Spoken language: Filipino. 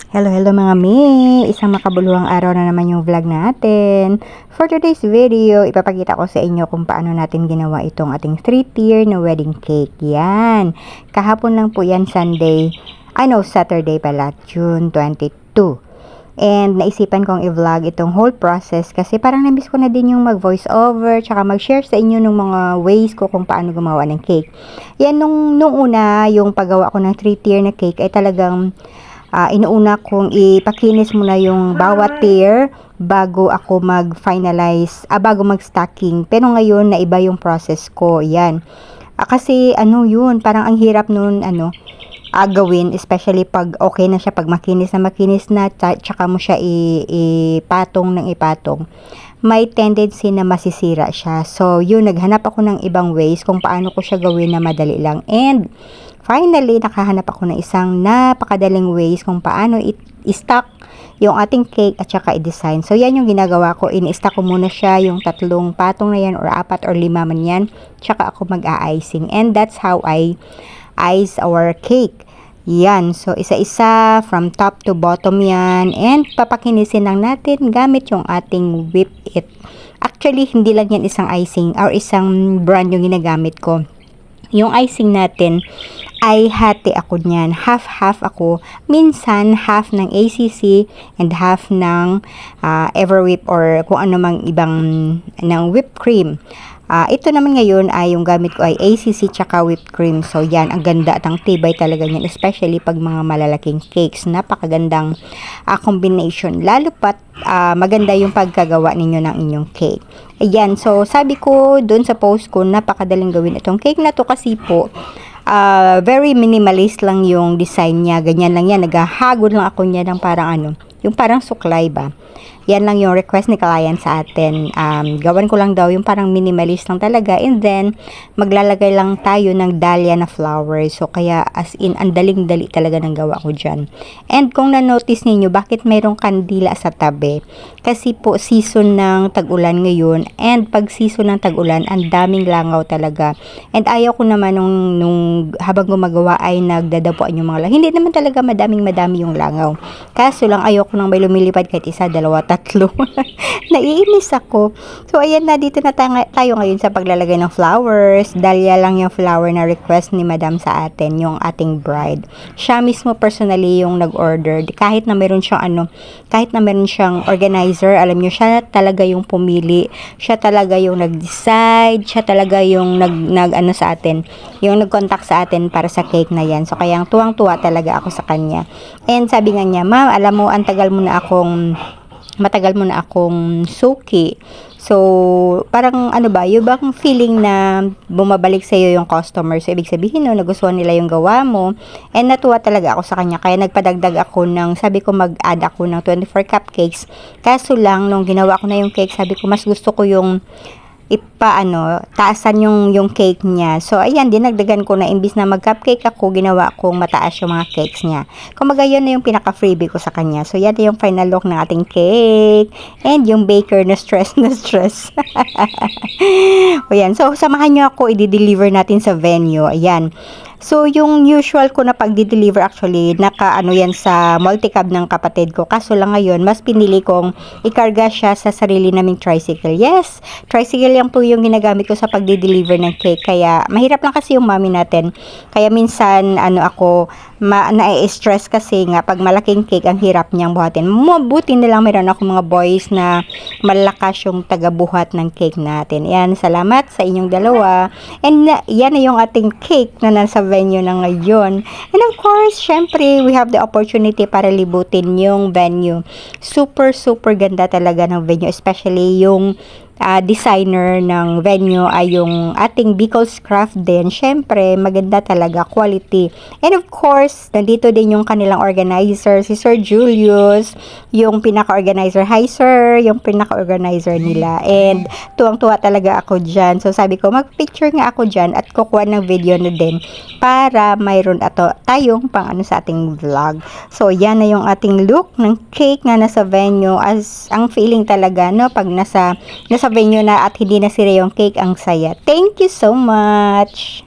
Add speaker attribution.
Speaker 1: Hello, hello mga mi! Isang makabuluhang araw na naman yung vlog natin. For today's video, ipapakita ko sa inyo kung paano natin ginawa itong ating 3-tier na wedding cake. Yan. Kahapon lang po yan, Saturday pala, June 22. And naisipan kong i-vlog itong whole process kasi parang namiss ko na din yung mag-voice over tsaka mag-share sa inyo ng mga ways ko kung paano gumawa ng cake. Yan, nung una, yung paggawa ko ng 3-tier na cake ay talagang inuuna kong ipakinis muna yung bawat tier bago ako mag-finalize, bago mag-stacking. Pero ngayon, naiba yung process ko. Yan. Kasi, parang ang hirap nun, gawin, especially pag okay na siya, pag makinis na, tsaka mo siya ipatong. May tendency na masisira siya. So, yun, naghanap ako ng ibang ways kung paano ko siya gawin na madali lang. And, finally, nakahanap ako ng isang napakadaling ways kung paano i-stock yung ating cake at saka i-design. So, yan yung ginagawa ko. Ini-stock ko muna siya, yung 3 patong na yan, or 4 or 5 man yan. Tsaka ako mag-a-icing. And that's how I ice our cake. Yan. So, isa-isa from top to bottom yan. And papakinisin lang natin gamit yung ating whip it. Actually, hindi lang yan isang icing or isang brand yung ginagamit ko. Yung icing natin ay hati ako niyan. Half-half ako. Minsan, half ng ACC and half ng Everwhip or kung ano mang ibang ng whipped cream. Ito naman ngayon ay yung gamit ko ay ACC tsaka whipped cream. So yan, ang ganda at ang tibay talaga niyan. Especially pag mga malalaking cakes. Napakagandang combination. Lalo pat maganda yung pagkagawa ninyo ng inyong cake. Ayan, so sabi ko doon sa post ko, napakadaling gawin itong cake na to kasi po, very minimalist lang yung design niya. Ganyan lang yan. Naghahagod lang ako niya ng parang yung parang suklay ba. Yan lang yung request ni client sa atin. Gawan ko lang daw yung parang minimalist lang talaga. And then, maglalagay lang tayo ng dahlia na flowers. So, kaya as in, ang daling-dali talaga ng gawa ko dyan. And kung na-notice ninyo, bakit mayroong kandila sa tabi? Kasi po, season ng tag-ulan ngayon. And pag season ng tag-ulan, ang daming langaw talaga. And ayaw ko naman nung habang gumagawa ay nagdadapuan yung mga langaw. Hindi naman talaga madami yung langaw. Kaso lang, ayaw ko nang may lumilipad kahit 1, 2, 3. Naiinis ako. So, ayan na, dito na tayo ngayon sa paglalagay ng flowers. Dahlia lang yung flower na request ni madam sa atin, yung ating bride. Siya mismo personally yung nag-order. Kahit na meron siyang organizer, alam nyo, siya talaga yung pumili. Siya talaga yung nag-decide. Siya talaga yung sa atin, yung nag-contact sa atin para sa cake na yan. So, kaya tuwang-tuwa talaga ako sa kanya. And sabi nga niya, ma'am, alam mo, matagal mo na akong suki. So, parang yung bang feeling na bumabalik sa iyo yung customer. So, ibig sabihin nagustuhan nila yung gawa mo. And natuwa talaga ako sa kanya. Kaya nagpadagdag ako sabi ko mag-add ako ng 24 cupcakes. Kaso lang, nung ginawa ko na yung cake, sabi ko mas gusto ko yung taasan yung cake niya. So, ayan, dinagdagan ko na imbis na mag-cupcake ako, ginawa kong mataas yung mga cakes niya. Kumbaga, yun na yung pinaka-freebie ko sa kanya. So, yan yung final look ng ating cake. And yung baker na stress. O, yan. So, samahan nyo ako, i-deliver natin sa venue. Ayan. So, yung usual ko na pag-deliver actually, yan sa multi-cab ng kapatid ko. Kaso lang ngayon, mas pinili kong ikarga siya sa sarili naming tricycle. Yes, tricycle yan po yung ginagamit ko sa pag-deliver ng cake. Kaya, mahirap lang kasi yung mami natin. Kaya minsan, na-stress kasi nga, pag malaking cake, ang hirap niyang buhatin. Mabuti na lang meron ako mga boys na malakas yung taga-buhat ng cake natin. Yan, salamat sa inyong dalawa. And yan na yung ating cake na nasa venue na ngayon. And of course, syempre, we have the opportunity para libutin yung venue. Super, super ganda talaga ng venue. Especially yung designer ng venue ay yung ating Bicol's Craft din. Syempre, maganda talaga, quality. And of course, nandito din yung kanilang organizer, si Sir Julius, yung pinaka-organizer. Hi Sir, yung pinaka-organizer nila. And tuwang-tuwa talaga ako dyan. So sabi ko, mag-picture nga ako dyan at kukuha ng video na din para mayroon tayong pang sa ating vlog. So yan na yung ating look ng cake na nasa venue. As ang feeling talaga, pag nasa venue na at hindi na sira yung cake, ang saya. Thank you so much!